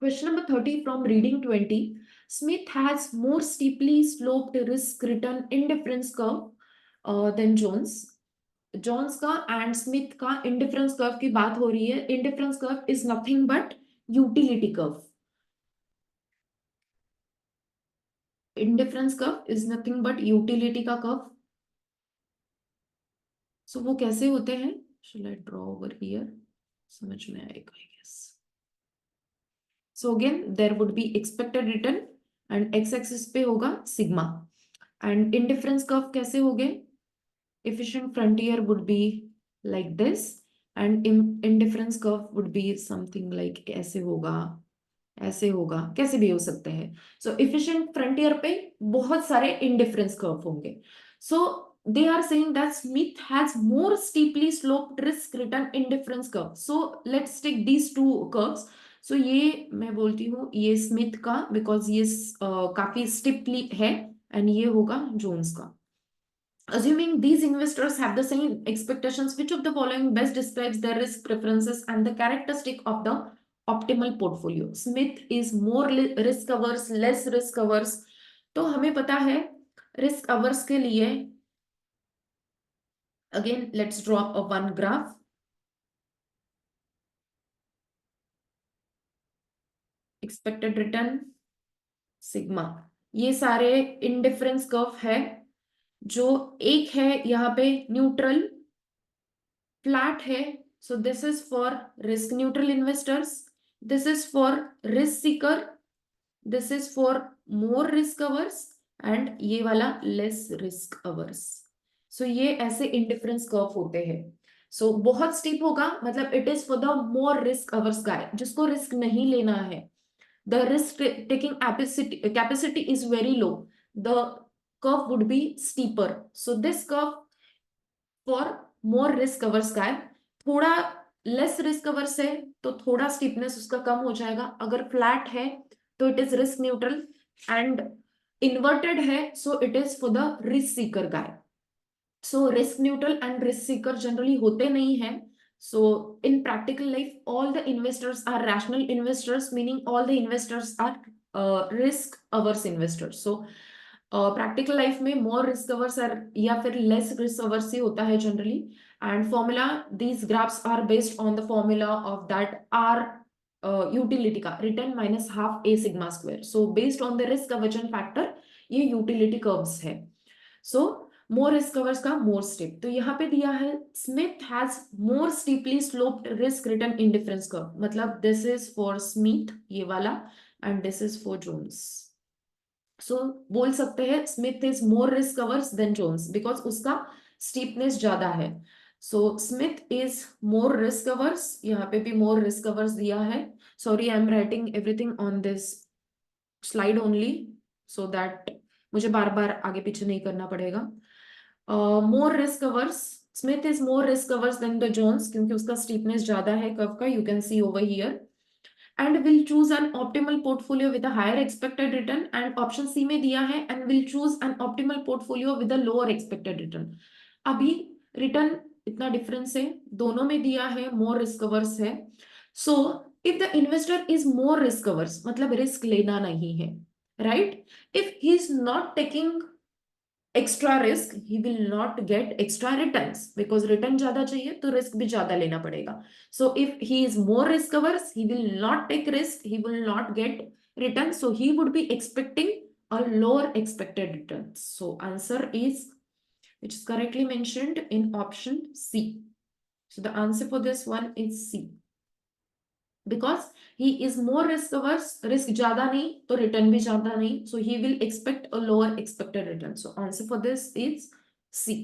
Question number 30 from reading 20. Smith has more steeply sloped risk return indifference curve than Jones. Jones का and Smith का indifference curve की बात हो रही है. Indifference curve is nothing but utility curve. Indifference curve is nothing but utility का curve. So वो कैसे होते हैं? Shall I draw over here? समझ में आएगा, I guess. So again, there would be expected return and x-axis पे होगा sigma. And indifference curve कैसे होगे? Efficient frontier would be like this and indifference curve would be something like ऐसे होगा, कैसे भी हो सकते हैं. So efficient frontier पे बहुत सारे indifference curve होंगे. So they are saying that Smith has more steeply sloped risk return indifference curve. So let's take these two curves. So ये मैं बोलती हूँ ये स्मिथ का बिकॉज ये काफी स्टिपली है एंड ये होगा जोन्स का. Assuming these investors have the same expectations, which of the following best describes their risk preferences and the characteristic of the optimal portfolio? Smith is more risk averse, less risk averse. तो हमें पता है risk averse के लिए again let's draw a one graph. Expected return sigma. ये सारे indifference curve है. जो एक है यहाँ पे न्यूट्रल फ्लैट है. So this is for risk neutral investors, this is for risk Sikar, this is for more risk hours and ये वाला लेस रिस्क अवर्स. सो ये ऐसे इंडिफरेंस कर्व होते हैं. सो बहुत स्टीप होगा मतलब it is for the more risk averse guy जिसको रिस्क नहीं लेना है. The risk taking capacity is very low. द curve would be steeper. So this curve for more risk averse guy, थोड़ा लेस रिस्क अवर्स है तो थोड़ा steepness उसका कम हो जाएगा. अगर फ्लैट है तो it is risk neutral and inverted है so it is for the risk seeker guy. So risk neutral and risk seeker generally होते नहीं है. So in practical life, all the investors are rational investors, meaning all the investors are risk averse investors. So practical life में मोर risk hours या फिर less risk averse ही होता है generally. And formula these graphs are based on the formula of that are utility का return minus half a sigma square. So based on the risk aversion factor ये utility curves है. So मोर risk covers का मोर step. तो यहाँ पे दिया है Smith has more steeply sloped risk return indifference curve. मतलब दिस इज फॉर स्मिथ ये वाला and this is for Jones. So बोल सकते हैं Smith is more risk covers than Jones because उसका स्टीपनेस ज्यादा है. So Smith is more risk averse. यहाँ पे भी मोर रिस्क कवर्स दिया है. Sorry I am writing everything on this slide only so that मुझे बार बार आगे पीछे नहीं करना पड़ेगा. More risk covers Smith is more risk covers than the Jones क्योंकि उसका स्टीपनेस ज्यादा है कर्व का. You can see over here. And will choose an optimal portfolio with a higher expected return. And option C में दिया है and will choose an optimal portfolio with a lower expected return. अभी return इतना difference है दोनों में दिया है मोर रिस्क अवर्स है. So if the investor is more risk hours मतलब रिस्क लेना नहीं है right. If he is not taking extra risk he will not get extra returns because return ज्यादा चाहिए तो risk भी ज्यादा लेना पड़ेगा. So if he is more risk averse he will not take risk, he will not get return, so he would be expecting a lower expected returns. So answer is which is correctly mentioned in option C. So the answer for this one is C. Because he is more risk averse, risk ज्यादा नहीं तो return भी ज्यादा नहीं, so he will expect a lower expected return. So answer for this is C.